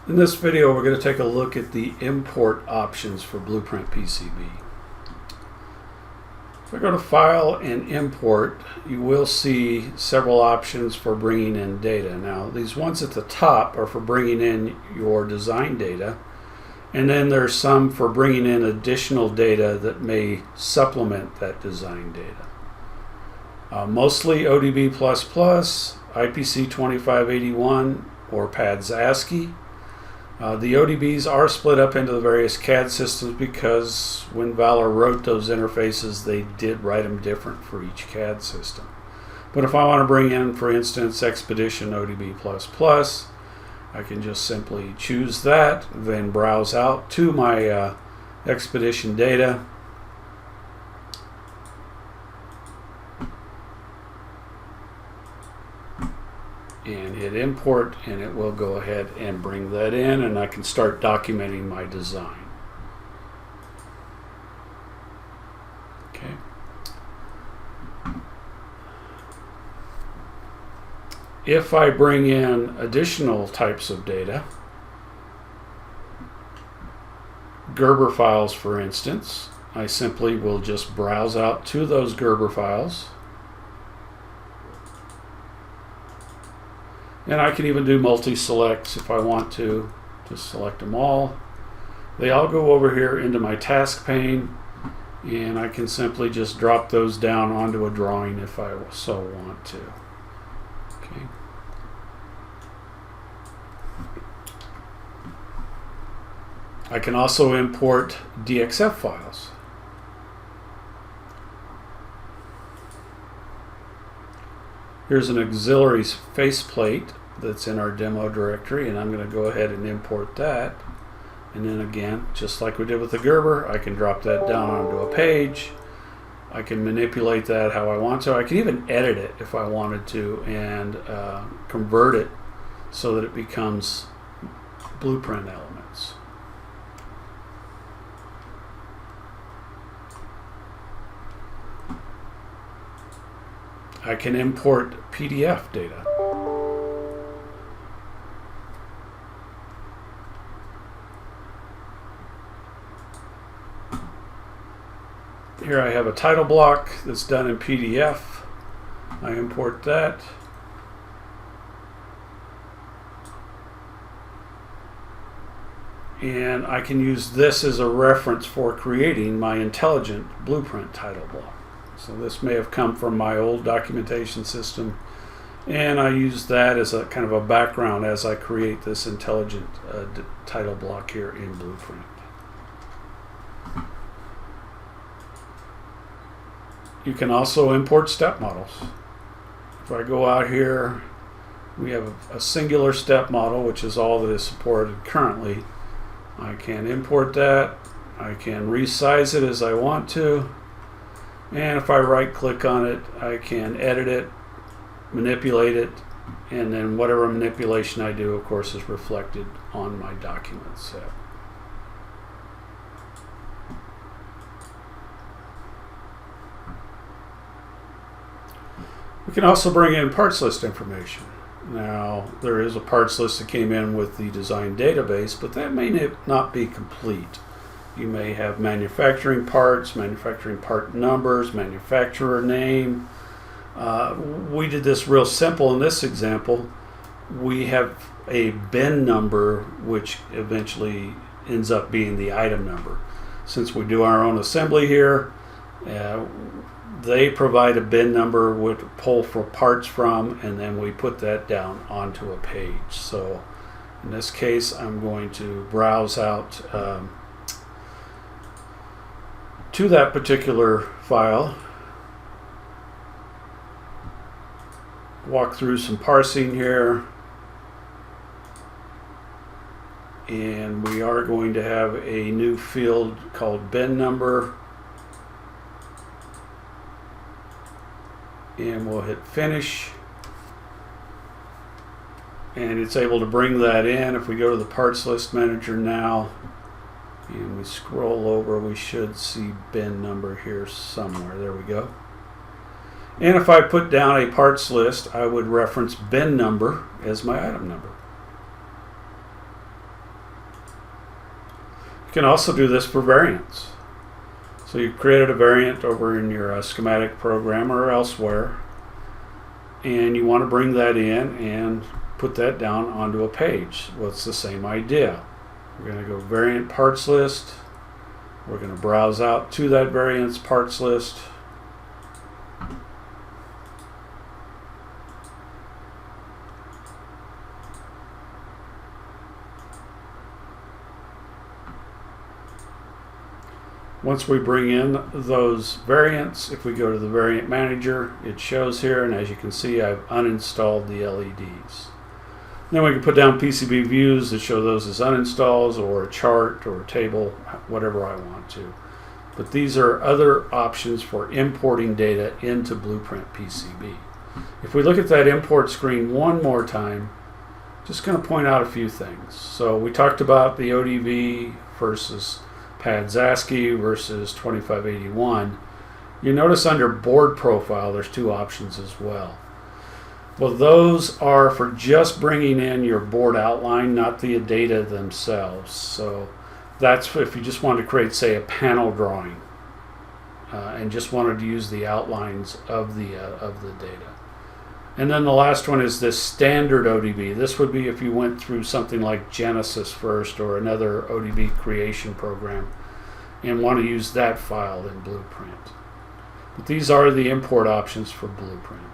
In this video, we're going to take a look at the import options for BluePrint PCB. If I go to File and Import, you will see several options for bringing in data. Now, these ones at the top are for bringing in your design data, and then there's some for bringing in additional data that may supplement that design data. Mostly ODB++, IPC 2581, or PADS ASCII. The ODBs are split up into the various CAD systems because when Valor wrote those interfaces, they did write them different for each CAD system. But if I want to bring in, for instance, Expedition ODB++, I can just simply choose that, then browse out to my Expedition data. And hit import, and it will go ahead and bring that in, and I can start documenting my design. Okay. If I bring in additional types of data, Gerber files for instance, I simply will just browse out to those Gerber files. And I can even do multi-selects if I want to, just select them all. They all go over here into my task pane, and I can simply just drop those down onto a drawing if I so want to. Okay. I can also import DXF files. Here's an auxiliary faceplate that's in our demo directory, and I'm going to go ahead and import that. And then again, just like we did with the Gerber, I can drop that down onto a page. I can manipulate that how I want to. I can even edit it if I wanted to and convert it so that it becomes blueprint elements. I can import PDF data. Here I have a title block that's done in PDF. I import that. And I can use this as a reference for creating my intelligent blueprint title block. So this may have come from my old documentation system, and I use that as a kind of a background as I create this intelligent title block here in Blueprint. You can also import step models. If I go out here, we have a singular step model, which is all that is supported currently. I can import that. I can resize it as I want to. And if I right click on it, I can edit it, manipulate it, and then whatever manipulation I do, of course, is reflected on my document set. We can also bring in parts list information. Now, there is a parts list that came in with the design database, but that may not be complete. You may have manufacturing parts, manufacturing part numbers, manufacturer name. We did this real simple in this example. We have a bin number, which eventually ends up being the item number. Since we do our own assembly here, they provide a bin number which we pull for parts from, and then we put that down onto a page. So in this case, I'm going to browse out to that particular file, walk through some parsing here, and we are going to have a new field called bin number, and we'll hit finish, and it's able to bring that in. If we go to the parts list manager now and we scroll over, we should see bin number here somewhere. There we go. And if I put down a parts list, I would reference bin number as my item number. can also do this for variants. So you created a variant over in your schematic program or elsewhere, and you want to bring that in and put that down onto a page. Well, it's the same idea. We're going to go variant parts list. We're going to browse out to that variants parts list. Once we bring in those variants, if we go to the variant manager, it shows here, and as you can see, I've uninstalled the LEDs. Then we can put down PCB views that show those as uninstalls, or a chart or a table, whatever I want to. But these are other options for importing data into BluePrint PCB. If we look at that import screen one more time, just going to point out a few things. So we talked about the ODV versus pads ASCII versus 2581. You notice under board profile there's two options as well. Well, those are for just bringing in your board outline, not the data themselves. So that's if you just want to create, say, a panel drawing and just wanted to use the outlines of the data. And then the last one is this standard ODB. This would be if you went through something like Genesis first or another ODB creation program and want to use that file in BluePrint. But these are the import options for BluePrint.